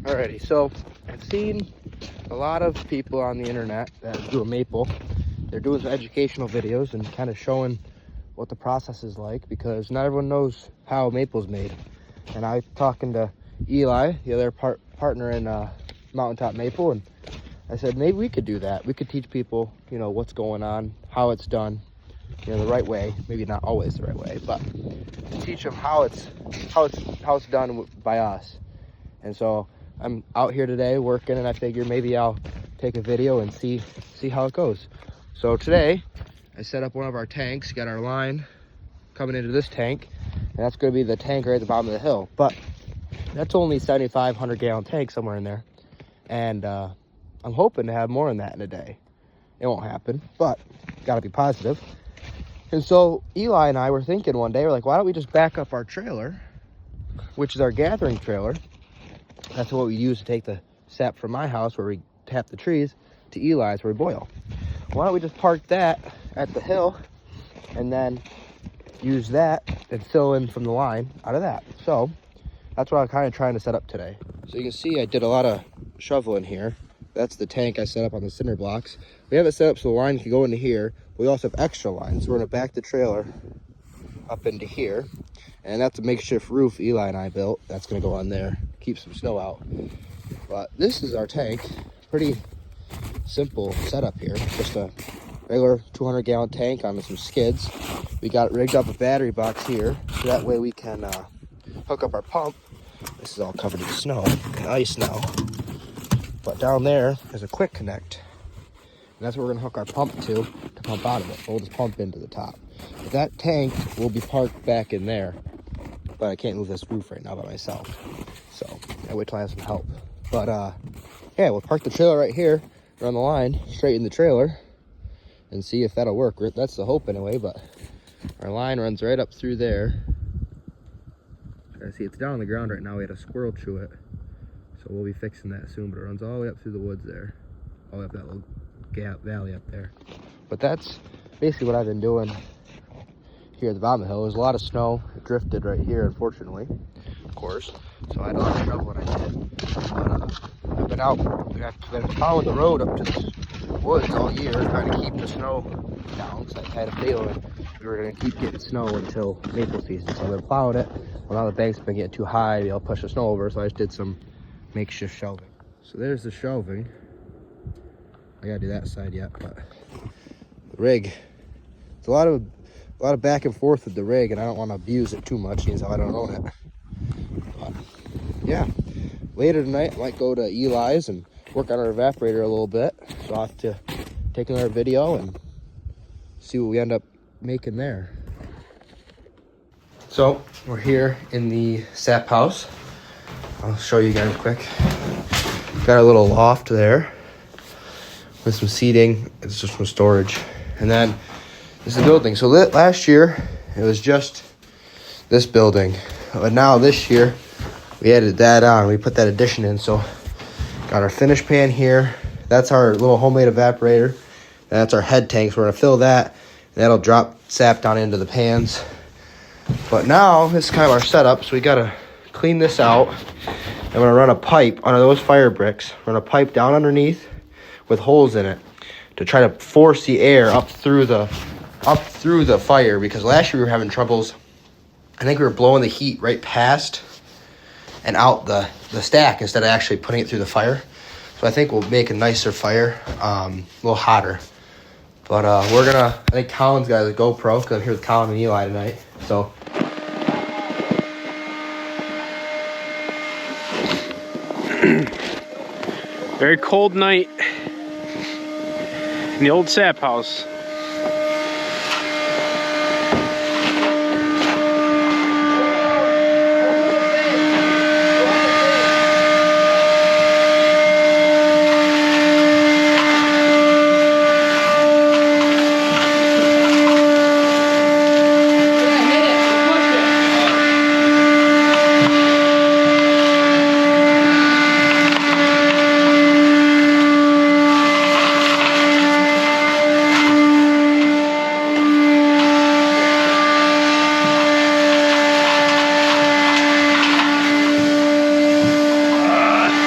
Alrighty, so I've seen a lot of people on the internet that do a maple. They're doing some educational videos and kind of showing what the process is like, because not everyone knows how maple's made. And I was talking to Eli, the other partner in Mountaintop Maple, and I said maybe we could do that. We could teach people, you know, what's going on, how it's done, you know, the right way. Maybe not always the right way, but to teach them how it's done by us. And so I'm out here today working, and I figure maybe I'll take a video and see how it goes. So today I set up one of our tanks, got our line coming into this tank, and that's going to be the tank right at the bottom of the hill. But that's only 7,500 gallon tank somewhere in there, and I'm hoping to have more than that in a day. It won't happen, but gotta be positive. And so Eli and I were thinking one day, we're like, why don't we just back up our trailer, which is our gathering trailer. That's what we use to take the sap from my house where we tap the trees to Eli's where we boil. Why don't we just park that at the hill and then use that and fill in from the line out of that. So that's what I'm kind of trying to set up today. So you can see I did a lot of shoveling here. That's the tank I set up on the cinder blocks. We have it set up so the line can go into here. We also have extra lines. So we're gonna back the trailer up into here. And that's a makeshift roof Eli and I built. That's gonna go on there, keep some snow out. But this is our tank. Pretty simple setup here. Just a regular 200 gallon tank on some skids. We got rigged up a battery box here, so that way we can hook up our pump. This is all covered in snow and ice now. But down there is a quick connect. And that's where we're gonna hook our pump to pump out of it. We'll just pump into the top. But that tank will be parked back in there. But I can't move this roof right now by myself. So I wait till I have some help. But yeah, we'll park the trailer right here, run the line straight in the trailer, and see if that'll work. That's the hope anyway, but our line runs right up through there. See, it's down on the ground right now. We had a squirrel chew it. So we'll be fixing that soon, but it runs all the way up through the woods there. All the way up that little gap valley up there. But that's basically what I've been doing here at the bottom of the hill. There's a lot of snow. It drifted right here, unfortunately, of course. So I had a lot of trouble when I did. But I've been out, I've been following the road up to the woods all year, trying to keep the snow down. So I had a feeling we were going to keep getting snow until maple season. So I've been plowing it. Well, now the banks have been getting too high, I'll push the snow over, so I just did some makeshift shelving. So there's the shelving. I gotta do that side yet, but the rig, it's a lot of back and forth with the rig, and I don't want to abuse it too much, since I don't own it. But yeah, later tonight I might go to Eli's and work on our evaporator a little bit. So I'll have to take another video and see what we end up making there. So we're here in the sap house. I'll show you guys quick. Got a little loft there with some seating. It's just some storage. And then this is the building. So last year it was just this building, but now this year we added that on. We put that addition in. So got our finish pan here. That's our little homemade evaporator. And that's our head tank. So we're gonna fill that, and that'll drop sap down into the pans. But now this is kind of our setup. So we gotta clean this out. I'm gonna run a pipe under those fire bricks. Run a pipe down underneath with holes in it to try to force the air up through the fire, because last year we were having troubles. I think we were blowing the heat right past and out the stack instead of actually putting it through the fire. So I think we'll make a nicer fire, a little hotter. But I think Colin's got a GoPro, because I'm here with Colin and Eli tonight. So very cold night in the old sap house.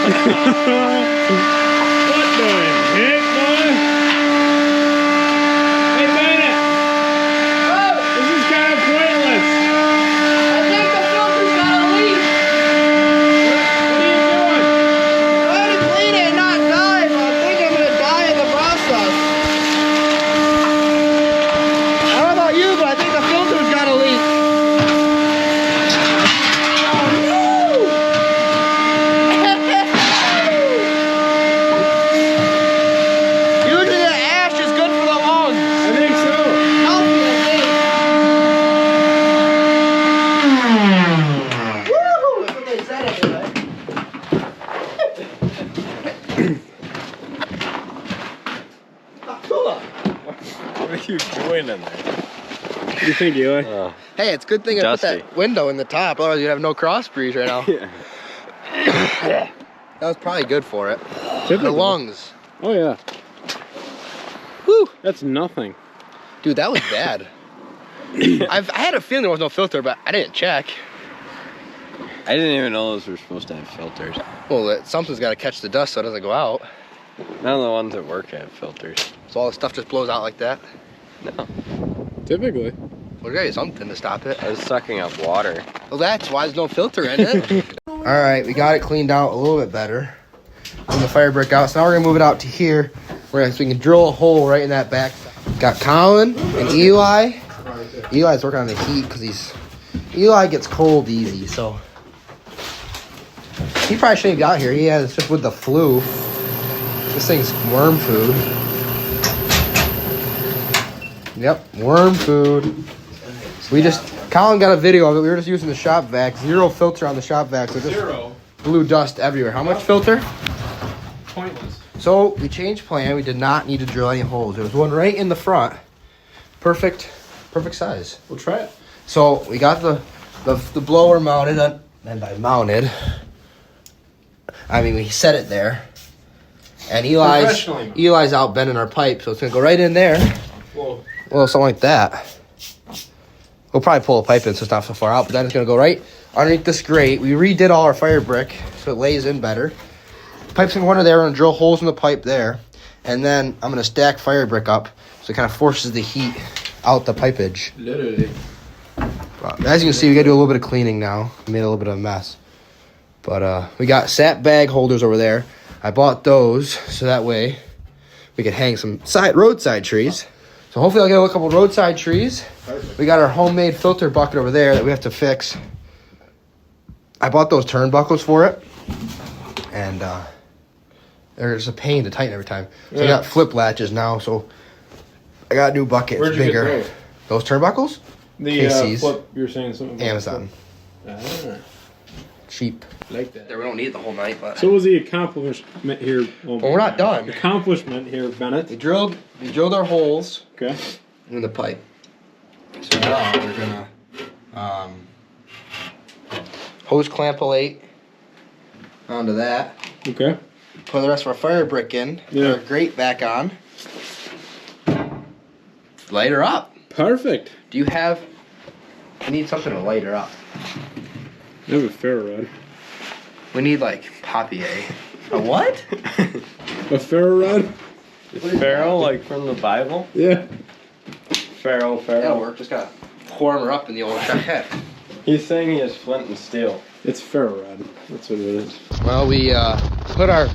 the heck, boy? Hey, Bennett. This is kind of pointless. I think the filter's got a leak. What are you doing? Try to clean it and not die, but I think I'm gonna die in the process. I don't know about you, but I think the filter's got a leak. Usually the ash is good for the lungs. I think so. Healthy, I think. Woo! That's what they said anyway. What are you doing in there? What do you think, Eli? Hey, it's a good thing I put Dusty. that window in the top, otherwise you'd have no cross breeze right now. Yeah. That was probably good for it. The Typical. lungs. Oh, yeah. Woo! That's nothing. Dude, that was bad. I had a feeling there was no filter, but I didn't check. I didn't even know those were supposed to have filters. Well, something's got to catch the dust so it doesn't go out. None of the ones at work have filters. So all the stuff just blows out like that. No. Typically. Well, there is something to stop it. I was sucking up water. Well, that's why there's no filter in it. All right, we got it cleaned out a little bit better. Clean the fire brick out. So now we're gonna move it out to here, so we can drill a hole right in that back. Got Colin and Eli. Eli's working on the heat because Eli gets cold easy, so he probably shouldn't have got here. He has just with the flu. This thing's worm food. Yep, worm food. Colin got a video of it. We were just using the shop vac. Zero filter on the shop vac, so just blew dust everywhere. How much filter? Pointless. So we changed plan. We did not need to drill any holes. There was one right in the front. Perfect size. We'll try it. So we got the blower mounted, and by mounted, I mean we set it there. And Eli's out bending our pipe, so it's gonna go right in there. Whoa. Well, something like that. We'll probably pull a pipe in so it's not so far out, but then it's gonna go right underneath this grate. We redid all our fire brick so it lays in better. Pipe's gonna go under there. We're gonna drill holes in the pipe there, and then I'm gonna stack fire brick up so it kind of forces the heat out the pipage. Literally. But as you can see, we gotta do a little bit of cleaning now. We made a little bit of a mess, but we got sap bag holders over there. I bought those so that way we could hang some roadside trees. So hopefully I'll get a couple roadside trees. Perfect. We got our homemade filter bucket over there that we have to fix. I bought those turnbuckles for it, and there's a pain to tighten every time. So I got flip latches now, so I got a new bucket. Where'd It's you bigger. get Those turnbuckles? The Casey's. flip, you were saying something about Amazon. flip. Cheap. Like that. We don't need it the whole night, but So what was the accomplishment here? well, we're not done. Accomplishment here, Bennett. We drilled our holes Okay. in the pipe. So now we're gonna hose clampolate onto that. Okay. Put the rest of our fire brick in. Yeah. Put our grate back on. Light her up. Perfect. Do you have? I need something to light her up. I have a ferro rod. We need like papier. A what? A ferro rod? Pharaoh, like from the Bible? Yeah. Pharaoh. That'll work. Just gotta pour her up in the old head. He's saying he has flint and steel. It's ferro rod. That's what it is. Well, we put our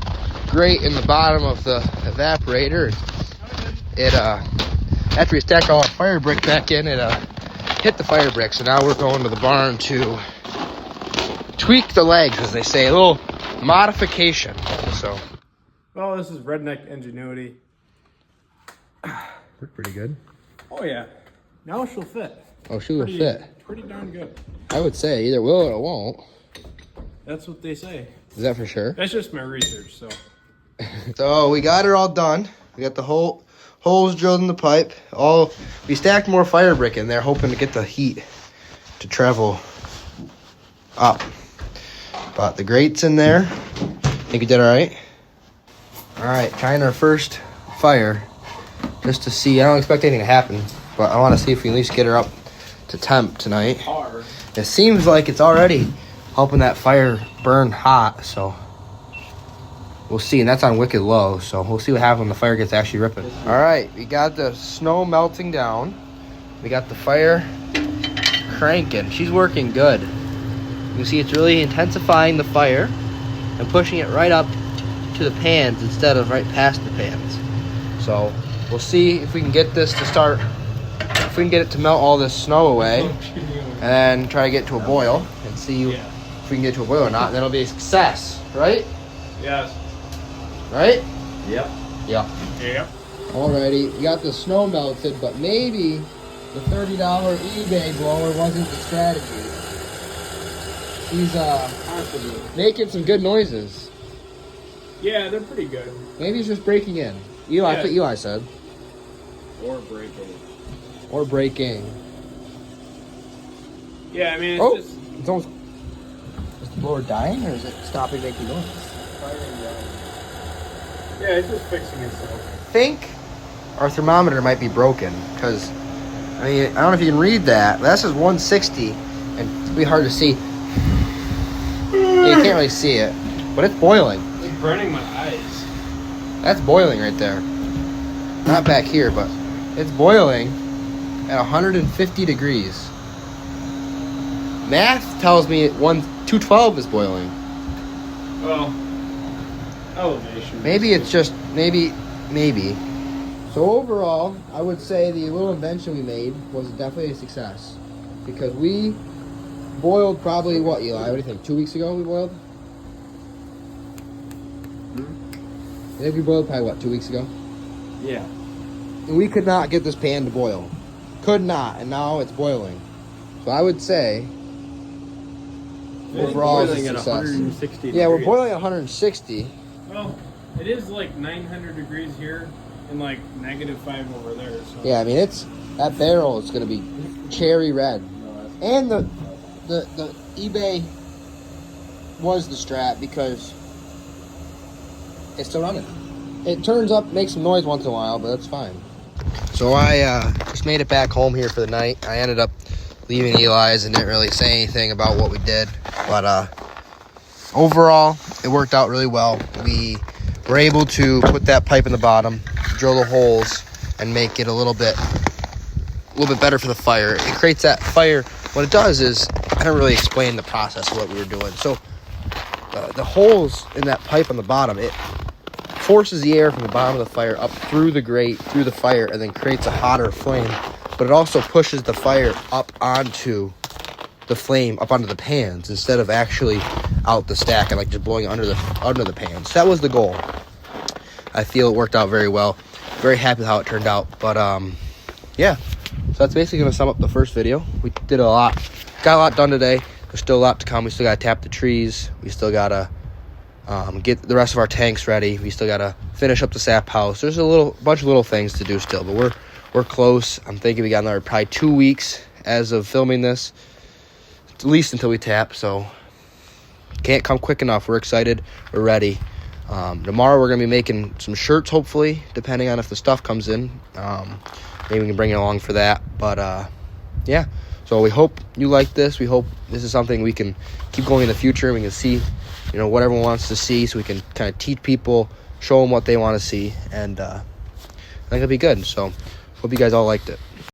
grate in the bottom of the evaporator. It after we stacked all our fire brick back in, it hit the fire brick. So now we're going to the barn to tweak the legs, as they say, a little modification. So Well, this is Redneck Ingenuity. worked pretty good. Oh yeah. Now she'll fit. Oh, she will fit. Pretty darn good. I would say either will or it won't. That's what they say. Is that for sure? That's just my research, so. So we got her all done. We got the holes drilled in the pipe. We stacked more fire brick in there, hoping to get the heat to travel up. But the grate's in there. Think you did all right? All right, trying our first fire just to see. I don't expect anything to happen, but I want to see if we can at least get her up to temp tonight. It seems like it's already helping that fire burn hot, so we'll see. And that's on wicked low, so we'll see what happens when the fire gets actually ripping. All right, we got the snow melting down. We got the fire cranking. She's working good. You can see it's really intensifying the fire and pushing it right up to the pans instead of right past the pans. So we'll see if we can get this to start, if we can get it to melt all this snow away, and then try to get to a boil and see if we can get to a boil or not. And then it'll be a success, right? Yes. Right? Yep. Yeah. Yep. Alrighty, you got the snow melted, but maybe the $30 eBay blower wasn't the strategy. He's making some good noises. Yeah, they're pretty good. Maybe he's just breaking in. Eli, Yeah. that's what Eli said. Or breaking. Or breaking. Yeah, I mean, it's Oh, just it's almost. Is the blower dying or is it stopping making noise? yeah, it's just fixing itself. I think our thermometer might be broken because, I mean, I don't know if you can read that, but that says 160 and it's be hard to see. Yeah, you can't really see it, but it's boiling. It's burning my eyes. That's boiling right there. Not back here, but it's boiling at 150 degrees. Math tells me 212 is boiling. Well, elevation. Maybe it's just, maybe. So overall, I would say the little invention we made was definitely a success. Because we boiled probably, what, Eli? What do you think? 2 weeks ago we boiled? I think we boiled probably, what, 2 weeks ago? Yeah. And we could not get this pan to boil. Could not, and now it's boiling. So I would say, overall, it's a boiling at success. 160 Yeah, we're degrees. boiling at 160. Well, it is like 900 degrees here and like -5 over there. So. Yeah, I mean, it's, that barrel is going to be cherry red. And the eBay was the strat because it's still running. It turns up, makes some noise once in a while, but that's fine. So I just made it back home here for the night. I ended up leaving Eli's and didn't really say anything about what we did. But overall, it worked out really well. We were able to put that pipe in the bottom, drill the holes, and make it a little bit better for the fire. It creates that fire. What it does is, I don't really explain the process of what we were doing. So the holes in that pipe on the bottom, it forces the air from the bottom of the fire up through the grate, through the fire, and then creates a hotter flame. But it also pushes the fire up onto the flame, up onto the pans, instead of actually out the stack and like just blowing under the pans. That was the goal. I feel it worked out very well. Very happy with how it turned out. But yeah. So that's basically going to sum up the first video. We did got a lot done today. There's still a lot to come. We still got to tap the trees. We still got to get the rest of our tanks ready. We still got to finish up the sap house. There's a bunch of little things to do still, but we're close. I'm thinking we got another probably 2 weeks as of filming this, at least until we tap. So can't come quick enough. We're excited. We're ready. Tomorrow we're going to be making some shirts, hopefully, depending on if the stuff comes in. Maybe we can bring it along for that. But yeah, so we hope you like this. We hope this is something we can keep going in the future. We can see, what everyone wants to see, so we can kind of teach people, show them what they want to see, and I think it'll be good. So hope you guys all liked it.